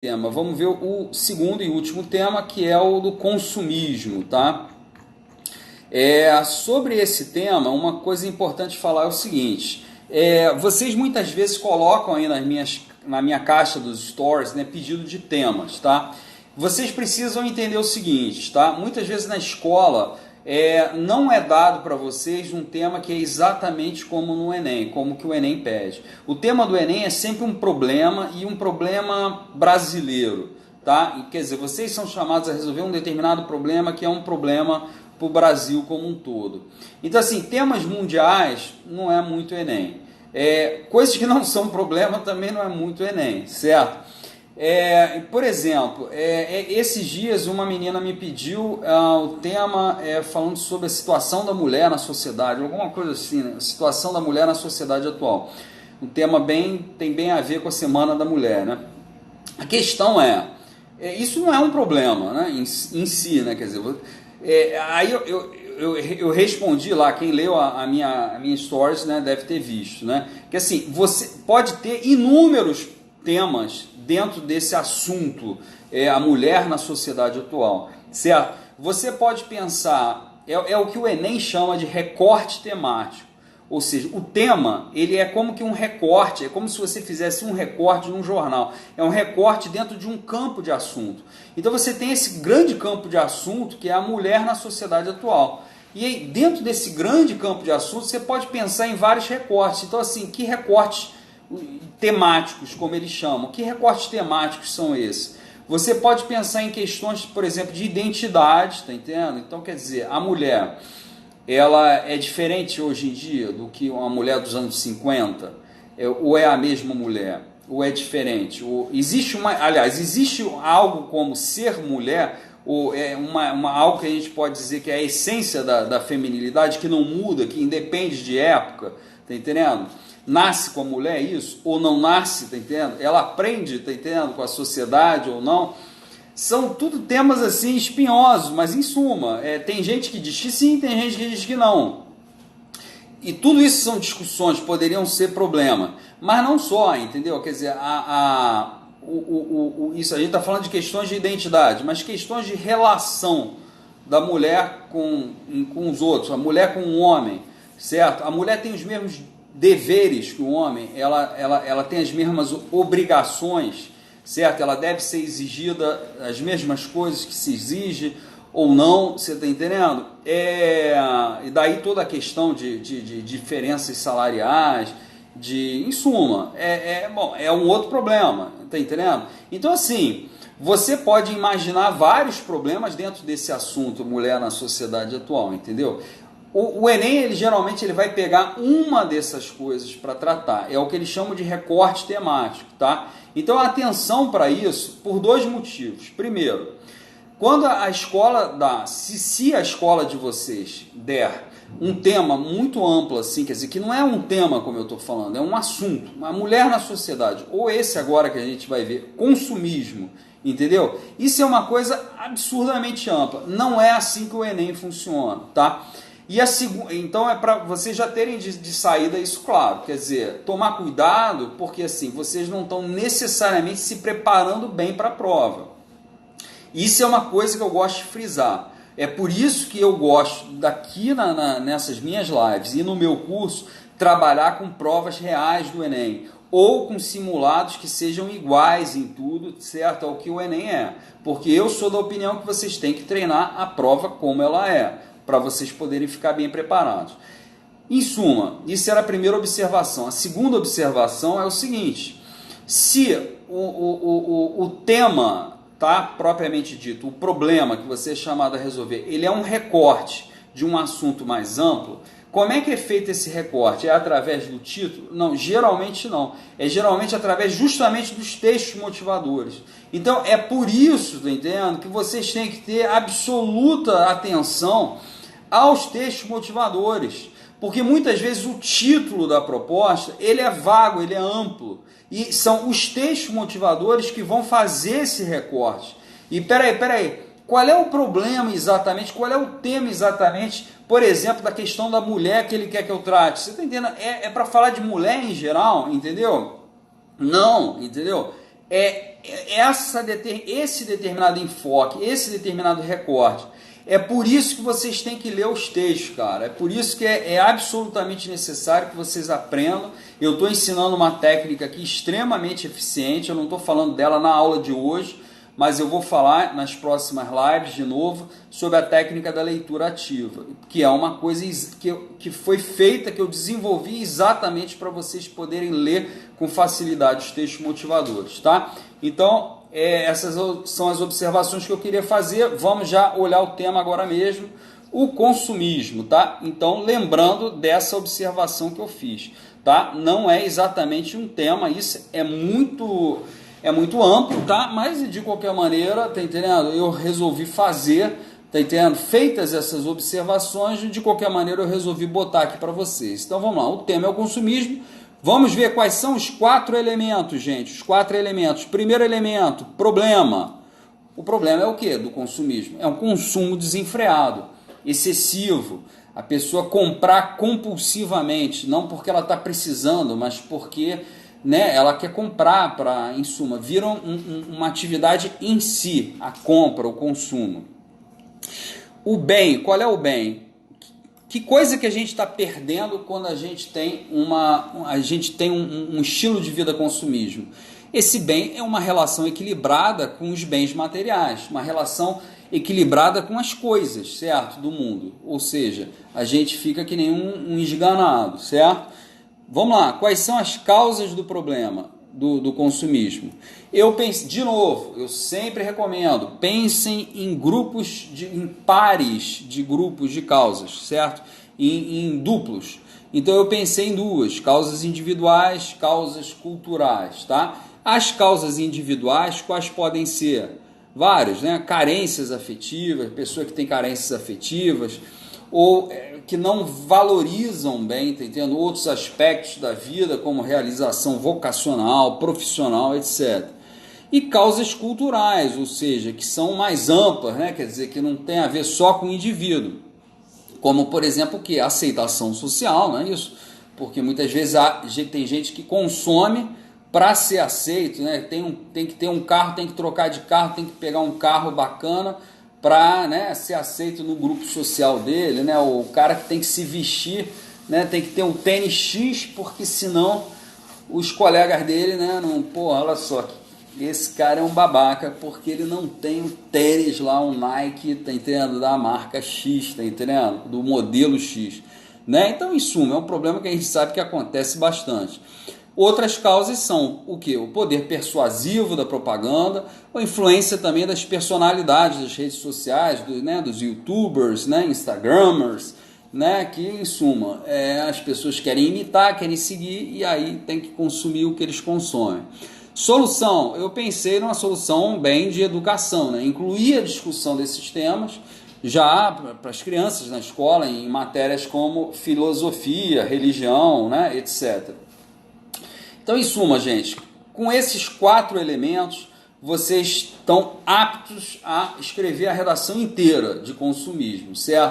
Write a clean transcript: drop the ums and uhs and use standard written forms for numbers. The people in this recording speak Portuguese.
tema. Vamos ver o segundo e último tema, que é o do consumismo, tá? Sobre esse tema, uma coisa importante falar é o seguinte: vocês muitas vezes colocam aí na minha caixa dos stories, né, pedido de temas, tá? Vocês precisam entender o seguinte, tá? Muitas vezes na escola não é dado para vocês um tema que é exatamente como no Enem, como que o Enem pede. O tema do Enem é sempre um problema e um problema brasileiro, tá? Quer dizer, vocês são chamados a resolver um determinado problema que é um problema para o Brasil como um todo. Então, assim, temas mundiais não é muito Enem. Coisas que não são problema também não é muito Enem, certo? Por exemplo, esses dias uma menina me pediu o tema falando sobre a situação da mulher na sociedade, alguma coisa assim, né? A situação da mulher na sociedade atual. Um tema tem bem a ver com a Semana da Mulher, né? A questão isso não é um problema, né, em si, né? Quer dizer, aí eu respondi lá, quem leu a minha stories, né, deve ter visto, né? Que assim, você pode ter inúmeros temas dentro desse assunto, a mulher na sociedade atual, certo? Você pode pensar, o que o Enem chama de recorte temático, ou seja, o tema ele é como que um recorte, é como se você fizesse um recorte num jornal, é um recorte dentro de um campo de assunto. Então você tem esse grande campo de assunto que é a mulher na sociedade atual. E aí, dentro desse grande campo de assunto, você pode pensar em vários recortes. Então, assim, que recortes temáticos, como eles chamam? Que recortes temáticos são esses? Você pode pensar em questões, por exemplo, de identidade, tá entendendo? Então, quer dizer, a mulher, ela é diferente hoje em dia do que uma mulher dos anos 50? Ou é a mesma mulher? Ou é diferente? Existe algo como ser mulher, ou algo que a gente pode dizer que é a essência da feminilidade, que não muda, que independe de época, tá entendendo? Nasce com a mulher isso, ou não nasce, tá entendendo? Ela aprende, tá entendendo, com a sociedade ou não. São tudo temas assim espinhosos, mas em suma, tem gente que diz que sim, tem gente que diz que não. E tudo isso são discussões, poderiam ser problema, mas não só, entendeu? Quer dizer, isso a gente está falando de questões de identidade, mas questões de relação da mulher com os outros, a mulher com o homem, certo? A mulher tem os mesmos deveres que o homem, ela tem as mesmas obrigações, certo? Ela deve ser exigida as mesmas coisas que se exige ou não, você está entendendo? E daí toda a questão de diferenças salariais, em suma, é um outro problema, está entendendo? Então, assim, você pode imaginar vários problemas dentro desse assunto mulher na sociedade atual, entendeu? O Enem, ele vai pegar uma dessas coisas para tratar, é o que eles chamam de recorte temático, tá? Então, atenção para isso por dois motivos. Primeiro, quando a escola se a escola de vocês der um tema muito amplo, assim, quer dizer, que não é um tema, como eu estou falando, é um assunto, uma mulher na sociedade, ou esse agora que a gente vai ver, consumismo, entendeu? Isso é uma coisa absurdamente ampla, não é assim que o Enem funciona, tá? Então é para vocês já terem de saída isso claro, quer dizer, tomar cuidado, porque assim, vocês não estão necessariamente se preparando bem para a prova. Isso é uma coisa que eu gosto de frisar. É por isso que eu gosto daqui nessas minhas lives e no meu curso trabalhar com provas reais do Enem ou com simulados que sejam iguais em tudo, certo, ao que o Enem é. Porque eu sou da opinião que vocês têm que treinar a prova como ela é, para vocês poderem ficar bem preparados. Em suma, isso era a primeira observação. A segunda observação é o seguinte: se o tema, tá, propriamente dito, o problema que você é chamado a resolver, ele é um recorte de um assunto mais amplo, como é que é feito esse recorte? É através do título? Não, geralmente não. É geralmente através justamente dos textos motivadores. Então, é por isso, tá entendendo, que vocês têm que ter absoluta atenção aos textos motivadores. Porque muitas vezes o título da proposta, ele é vago, ele é amplo. E são os textos motivadores que vão fazer esse recorte. E peraí, qual é o problema exatamente, qual é o tema exatamente, por exemplo, da questão da mulher que ele quer que eu trate? Você está entendendo? É para falar de mulher em geral, entendeu? Não, entendeu? É esse determinado enfoque, esse determinado recorte. É por isso que vocês têm que ler os textos, cara. É por isso que é absolutamente necessário que vocês aprendam. Eu estou ensinando uma técnica aqui extremamente eficiente. Eu não estou falando dela na aula de hoje, mas eu vou falar nas próximas lives de novo sobre a técnica da leitura ativa, que é uma coisa que foi feita, que eu desenvolvi exatamente para vocês poderem ler com facilidade os textos motivadores, tá? Então, essas são as observações que eu queria fazer. Vamos já olhar o tema agora mesmo, o consumismo, tá? Então, lembrando dessa observação que eu fiz, tá? Não é exatamente um tema, isso é muito amplo, tá? Mas de qualquer maneira, tá entendendo? Eu resolvi fazer, tá entendendo? Feitas essas observações, de qualquer maneira eu resolvi botar aqui para vocês. Então vamos lá, o tema é o consumismo. Vamos ver quais são os 4 elementos, gente. Os 4 elementos. Primeiro elemento, problema. O problema é o que do consumismo? É um consumo desenfreado, excessivo. A pessoa comprar compulsivamente, não porque ela está precisando, mas porque, né, ela quer comprar, em suma, vira uma atividade em si, a compra, o consumo. O bem, qual é o bem? Que coisa que a gente está perdendo quando a gente tem um estilo de vida consumismo? Esse bem é uma relação equilibrada com os bens materiais, uma relação equilibrada com as coisas, certo? Do mundo. Ou seja, a gente fica que nem um esganado, certo? Vamos lá, quais são as causas do problema do consumismo? Eu penso, de novo, eu sempre recomendo, pensem em grupos, em pares de grupos de causas, certo? Em duplos. Então eu pensei em 2, causas individuais, causas culturais, tá? As causas individuais, quais podem ser? Várias, né? Carências afetivas, pessoa que tem carências afetivas, ou que não valorizam bem, tá entendendo? Outros aspectos da vida, como realização vocacional, profissional, etc. E causas culturais, ou seja, que são mais amplas, né? Quer dizer, que não tem a ver só com o indivíduo. Como, por exemplo, o que? A aceitação social, não é isso? Porque muitas vezes tem gente que consome para ser aceito, né? Tem que ter um carro, tem que trocar de carro, tem que pegar um carro bacana para, né, ser aceito no grupo social dele, né? O cara que tem que se vestir, né, tem que ter um tênis X, porque senão os colegas dele, né, não, porra, olha só, esse cara é um babaca porque ele não tem o tênis lá, um Nike, tá entendendo? Da marca X, tá entendendo? Do modelo X, né? Então, em suma, é um problema que a gente sabe que acontece bastante. Outras causas são o que? O poder persuasivo da propaganda, a influência também das personalidades das redes sociais, dos youtubers, né, instagramers, né, que em suma as pessoas querem imitar, querem seguir e aí tem que consumir o que eles consomem. Solução, eu pensei numa solução bem de educação, né, incluir a discussão desses temas já para as crianças na escola em matérias como filosofia, religião, né, etc. Então, em suma, gente, com esses 4 elementos, vocês estão aptos a escrever a redação inteira de consumismo, certo?